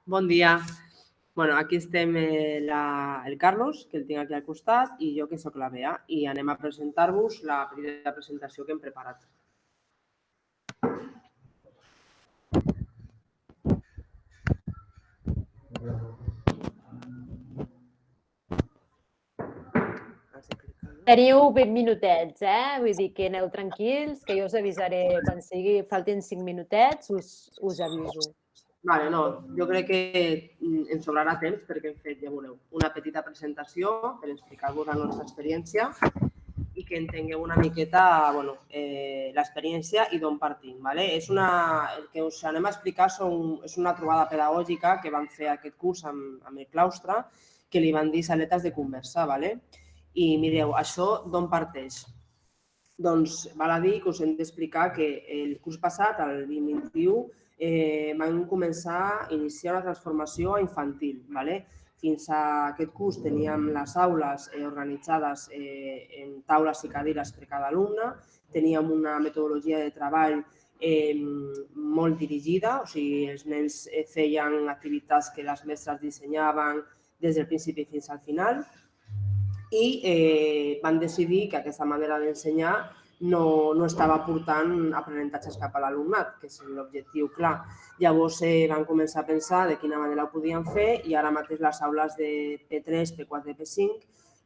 Bon dia. Bueno, aquí estem el Carlos, que el tinc aquí al costat, i jo, que sóc la Bea, i anem a presentar-vos la primera presentació que hem preparat. Teniu 20 minutets, Vull dir que aneu tranquils, que jo us avisaré quan faltin 5 minutets, us aviso. Vale, no, jo crec que ens sobrarà temps perquè hem fet, ja veureu, una petita presentació per explicar-vos la nostra experiència i que entengueu una miqueta l'experiència i d'on partim. Vale? El que us anem a explicar és una trobada pedagògica que vam fer aquest curs amb el claustre, que li van dir saletes de conversa. Vale? I mireu, això d'on parteix? Doncs val a dir que us hem d'explicar que el curs passat, el 2021, vam començar a iniciar una transformació a infantil. Vale? Fins a aquest curs teníem les aules organitzades en taules i cadires per cada alumne, teníem una metodologia de treball molt dirigida, o sigui, els nens feien activitats que les mestres dissenyaven des del principi fins al final, i van decidir que aquesta manera d'ensenyar no estava portant aprenentatges cap a l'alumnat, que és l'objectiu clar. Llavors van començar a pensar de quina manera ho podien fer i ara mateix les aules de P3, P4 i P5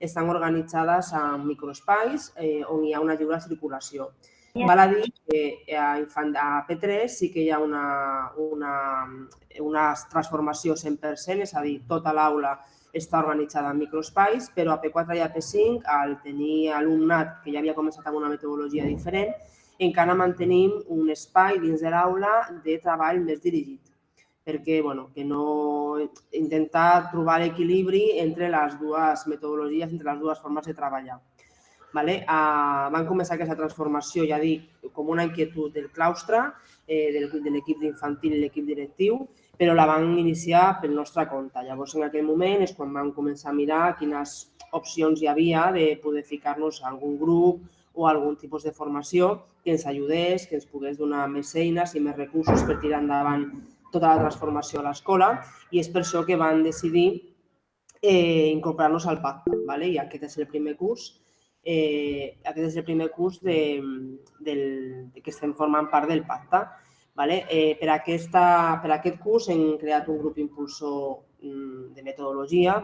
estan organitzades en microespais on hi ha una lliure circulació. Val a dir que a P3 sí que hi ha una transformació 100%, és a dir, tota l'aula està organitzada en microespais, però a P4 i a P5, al tenir alumnat que ja havia començat amb una metodologia diferent, encara mantenim un espai dins de l'aula de treball més dirigit, perquè que no intentar trobar l'equilibri entre les dues metodologies, entre les dues formes de treballar. Van començar aquesta transformació, ja dic, com una inquietud del claustre, de l'equip d'infantil i l'equip directiu, però la van iniciar pel nostre compte. Llavors, en aquell moment és quan vam començar a mirar quines opcions hi havia de poder ficar-nos a algun grup o a algun tipus de formació que ens ajudés, que ens pogués donar més eines i més recursos per tirar endavant tota la transformació a l'escola, i és per això que van decidir incorporar-nos al pacte. I aquest és el primer curs que estem formant part del pacte. Per aquest curs hem creat un grup impulsor de metodologia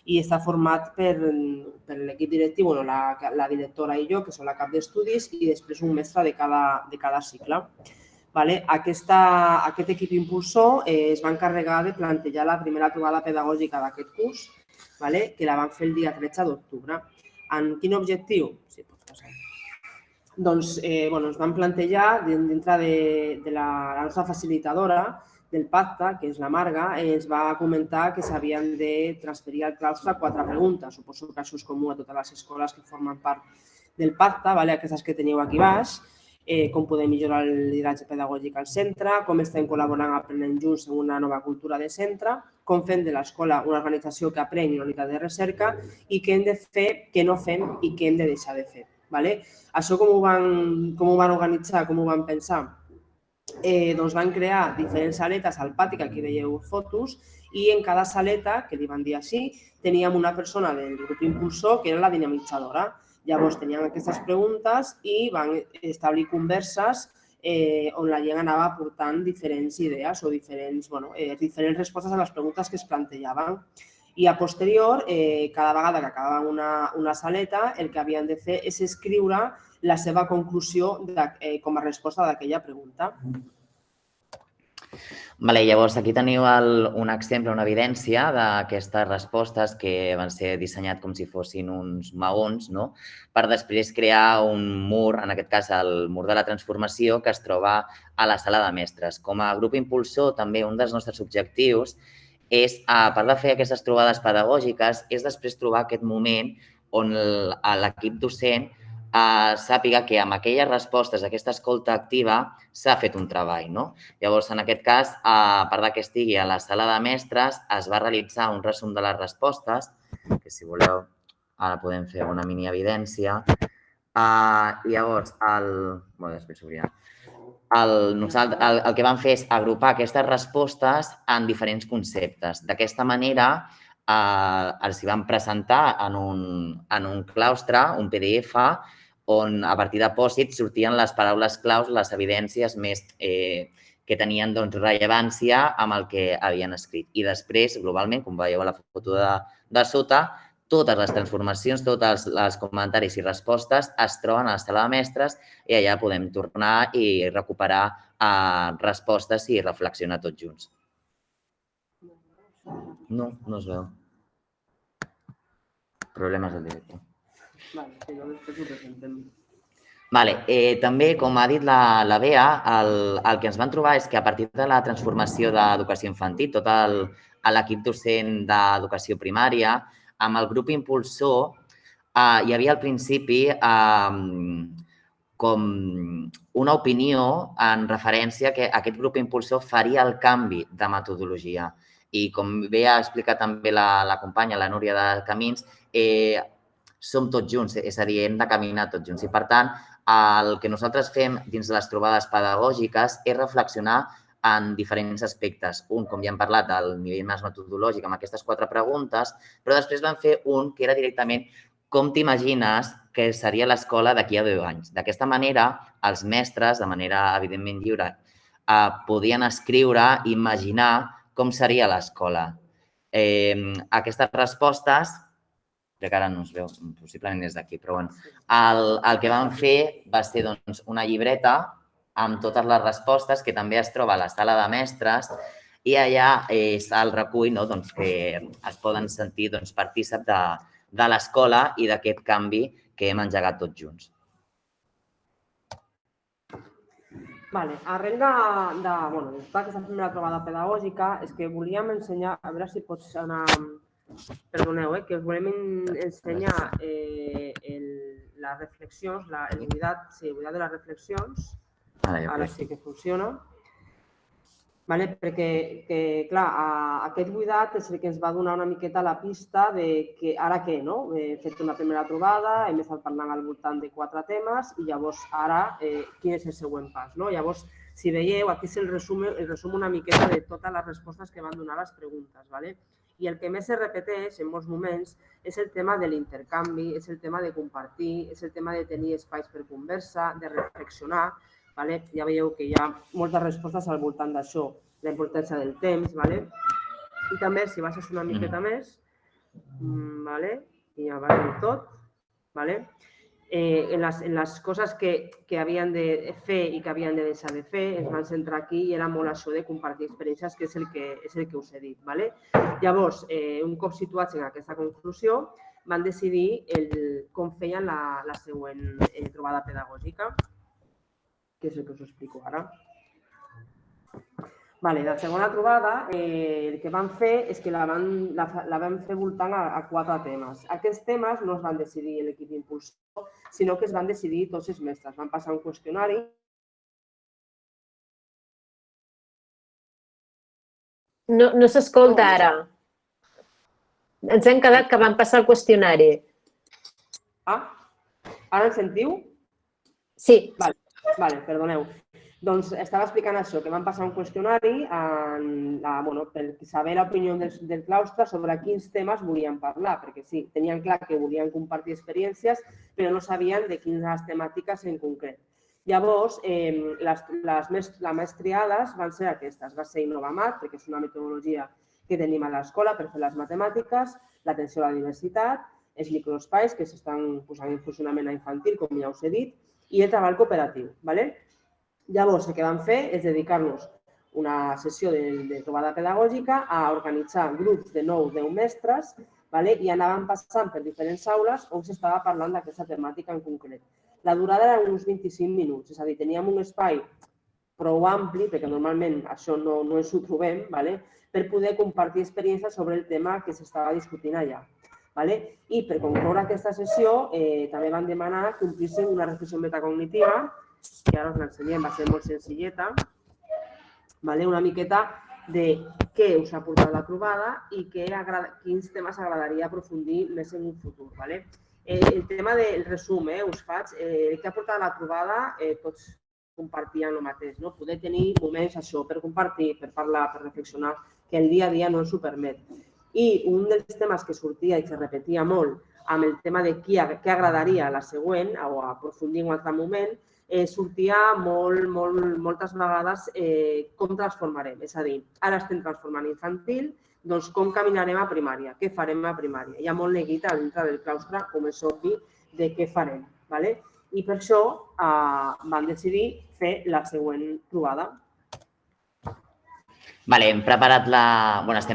i està format per l'equip directiu, la directora i jo, que som la cap d'estudis, i després un mestre de cada cicle. Aquest equip impulsor es va encarregar de plantejar la primera trobada pedagògica d'aquest curs, que la vam fer el dia 13 d'octubre. En quin objectiu? Sí, pots passar. Doncs ens vam plantejar, dintre de la nostra facilitadora del pacte, que és la Marga, ens va comentar que s'havien de transferir al claustre 4 preguntes. Suposo que això és comú a totes les escoles que formen part del pacte, aquestes que teniu aquí baix, com podem millorar el lideratge pedagògic al centre, com estem col·laborant aprenent junts en una nova cultura de centre, com fem de l'escola una organització que aprèn i una unitat de recerca, i què hem de fer, què no fem i què hem de deixar de fer. Això com ho van organitzar, com ho van pensar? Doncs van crear diferents saletes al pati, que aquí veieu fotos, i en cada saleta, que li van dir així, teníem una persona del grup impulsor que era la dinamitzadora. Llavors teníem aquestes preguntes i van establir converses on la gent anava aportant diferents idees o diferents respostes a les preguntes que es plantejaven. I a posterior, cada vegada que acabaven una saleta, el que havien de fer és escriure la seva conclusió com a resposta d'aquella pregunta. Llavors, aquí teniu un exemple, una evidència d'aquestes respostes que van ser dissenyats com si fossin uns maons, per després crear un mur, en aquest cas el mur de la transformació, que es troba a la sala de mestres. Com a grup impulsor, també un dels nostres objectius és, a part de fer aquestes trobades pedagògiques, és després trobar aquest moment on l'equip docent sàpiga que amb aquelles respostes, aquesta escolta activa, s'ha fet un treball. Llavors, en aquest cas, a part que estigui a la sala de mestres, es va realitzar un resum de les respostes, que si voleu ara podem fer una mini evidència. Llavors, després s'obrirà. el que vam fer és agrupar aquestes respostes en diferents conceptes. D'aquesta manera, els hi vam presentar en un claustre, un PDF, on a partir de pòsits sortien les paraules claus, les evidències més que tenien rellevància amb el que havien escrit. I després, globalment, com veieu a la foto de sota, totes les transformacions, tots els comentaris i respostes es troben a la sala de mestres i allà podem tornar i recuperar respostes i reflexionar tots junts. No, no es veu. Problemes del directe. Vale, si no, després ho presentem. També, com ha dit la Bea, el que ens vam trobar és que a partir de la transformació d'educació infantil, tot l'equip docent d'educació primària, amb el grup impulsor, hi havia al principi com una opinió en referència que aquest grup impulsor faria el canvi de metodologia. I com bé ha explicat també la companya, la Núria de Camins, som tots junts, és a dir, hem de caminar tots junts. I, per tant, el que nosaltres fem dins de les trobades pedagògiques és reflexionar en diferents aspectes. Un, com ja hem parlat, del nivell més metodològic amb aquestes 4 preguntes, però després vam fer un que era directament com t'imagines que seria l'escola d'aquí a 10 anys. D'aquesta manera, els mestres, de manera evidentment lliure, podien escriure i imaginar com seria l'escola. Aquestes respostes, crec que ara no es veu, possiblement és d'aquí, però bueno, el que vam fer va ser una llibreta amb totes les respostes que també es troba a la sala de mestres i allà és el recull que es poden sentir partícip de l'escola i d'aquest canvi que hem engegat tots junts. Arran d'aquesta primera trobada pedagògica és que volíem ensenyar, a veure si pots anar... Perdoneu, que us volem ensenyar les reflexions, el buidat de les reflexions. Ara sí que funciona. Perquè, clar, aquest buidat és el que ens va donar una miqueta la pista de que ara què, no? He fet una primera trobada, hem estat parlant al voltant de 4 temes i llavors ara quin és el següent pas, no? Llavors, si veieu, aquí és el resum una miqueta de totes les respostes que van donar les preguntes, ¿vale? I el que més es repeteix en molts moments és el tema de l'intercanvi, és el tema de compartir, és el tema de tenir espais per conversar, de reflexionar. Ja veieu que hi ha moltes respostes al voltant d'això, la importància del temps. I també, si baixes una miqueta més, i ja va tot, en les coses que havien de fer i que havien de deixar de fer, ens van centrar aquí i era molt això de compartir experiències, que és el que us he dit. Llavors, un cop situats en aquesta conclusió, van decidir com feien la següent trobada pedagògica, que és el que us explico ara. La segona trobada, el que vam fer és que la vam fer voltant a 4 temes. Aquests temes no es van decidir l'equip impulsor, sinó que es van decidir tots els mestres. Van passar un qüestionari. No s'escolta ara. Ens hem quedat que van passar el qüestionari. Ara ens sentiu? Sí. Vale, perdoneu. Doncs estava explicant això, que van passar un qüestionari per saber l'opinió del claustre sobre quins temes volien parlar, perquè sí, tenien clar que volien compartir experiències, però no sabien de quines temàtiques en concret. Llavors, les més triades van ser aquestes. Va ser InnovaMath, perquè és una metodologia que tenim a l'escola per fer les matemàtiques, l'atenció a la diversitat, els microespais que s'estan posant en funcionament a infantil, com ja us he dit, i el treball cooperatiu. Llavors, el que vam fer és dedicar-nos una sessió de trobada pedagògica a organitzar grups de 9-10 mestres i anàvem passant per diferents aules on s'estava parlant d'aquesta temàtica en concret. La durada era uns 25 minuts, és a dir, teníem un espai prou ampli, perquè normalment això no ens ho trobem, per poder compartir experiències sobre el tema que s'estava discutint allà. I per concloure aquesta sessió també vam demanar que omplissin una reflexió metacognitiva, que ara us l'ensenyem, va ser molt senzilleta, una miqueta de què us ha portat la trobada i quins temes agradaria aprofundir més en un futur. El tema del resum, us faig, el que ha portat la trobada, tots compartien el mateix, no? Poder tenir moments això per compartir, per parlar, per reflexionar, que el dia a dia no ens ho permet. I un dels temes que sortia i que repetia molt amb el tema de què agradaria a la següent, o aprofundir en un altre moment, sortia moltes vegades com transformarem. És a dir, ara estem transformant infantil, doncs com caminarem a primària, què farem a primària. Hi ha molt neguit a dintre del claustre, com és obvi, de què farem. I per això vam decidir fer la següent trobada. Estem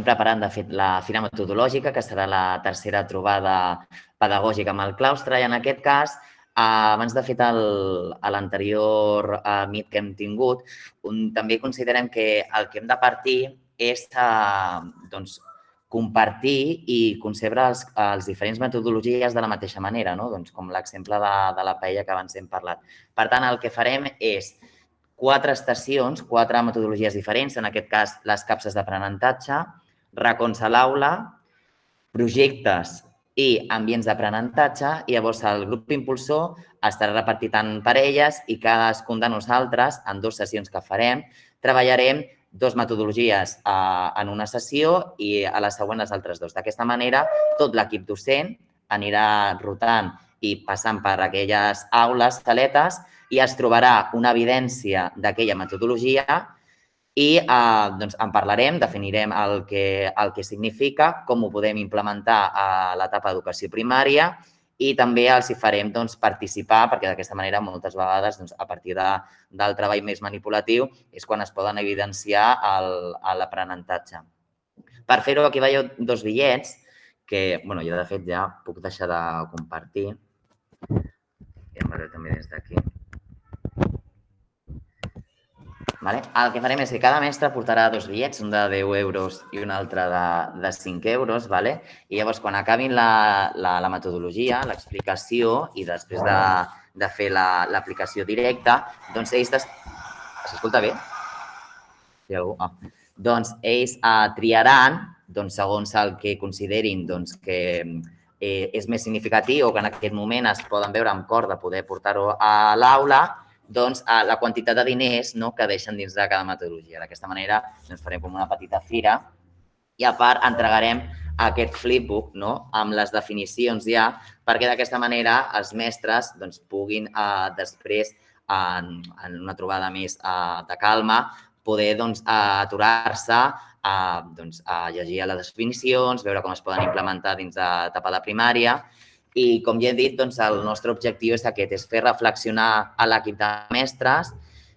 preparant, de fet, la fira metodològica, que serà la tercera trobada pedagògica amb el claustre, i en aquest cas, abans de fer l'anterior meet que hem tingut, també considerem que el que hem de partir és compartir i concebre les diferents metodologies de la mateixa manera, com l'exemple de la paella que abans hem parlat. Per tant, el que farem és 4 estacions, 4 metodologies diferents, en aquest cas les capses d'aprenentatge, racons a l'aula, projectes i ambients d'aprenentatge, i llavors el grup impulsor estarà repartit en parelles i cadascun de nosaltres, en 2 sessions que farem, treballarem 2 metodologies en una sessió i a la següent les altres 2. D'aquesta manera, tot l'equip docent anirà rotant i passant per aquelles aules, saletes, i es trobarà una evidència d'aquella metodologia i en parlarem, definirem el que significa, com ho podem implementar a l'etapa d'educació primària i també els hi farem participar, perquè d'aquesta manera moltes vegades a partir del treball més manipulatiu és quan es poden evidenciar l'aprenentatge. Per fer-ho aquí veieu 2 bitllets que jo de fet ja puc deixar de compartir. I em veureu també des d'aquí. El que farem és que cada mestre portarà 2 bitllets, un de 10 euros i un altre de 5 euros. I llavors, quan acabin la metodologia, l'explicació i després de fer l'aplicació directa, doncs ells... S'escolta bé? Hi ha algú? Doncs ells triaran, segons el que considerin que és més significatiu o que en aquest moment es poden veure amb cor de poder portar-ho a l'aula, la quantitat de diners que deixen dins de cada metodologia. D'aquesta manera farem com una petita fira i a part entregarem aquest flipbook amb les definicions ja, perquè d'aquesta manera els mestres puguin després, en una trobada més de calma, poder aturar-se a llegir les definicions, veure com es poden implementar dins de l'etapa de primària. I, com ja he dit, el nostre objectiu és aquest, és fer reflexionar a l'equip de mestres,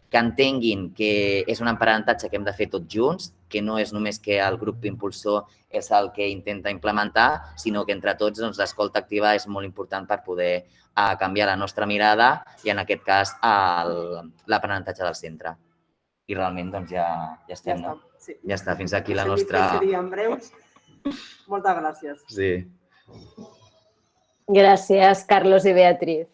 que entenguin que és un aprenentatge que hem de fer tots junts, que no és només que el grup impulsor és el que intenta implementar, sinó que entre tots l'escolta activa és molt important per poder canviar la nostra mirada i, en aquest cas, l'aprenentatge del centre. I realment ja estem, no? Ja està, fins aquí la nostra... Seríem breus. Moltes gràcies. Sí. Gràcies, Carlos i Beatriz.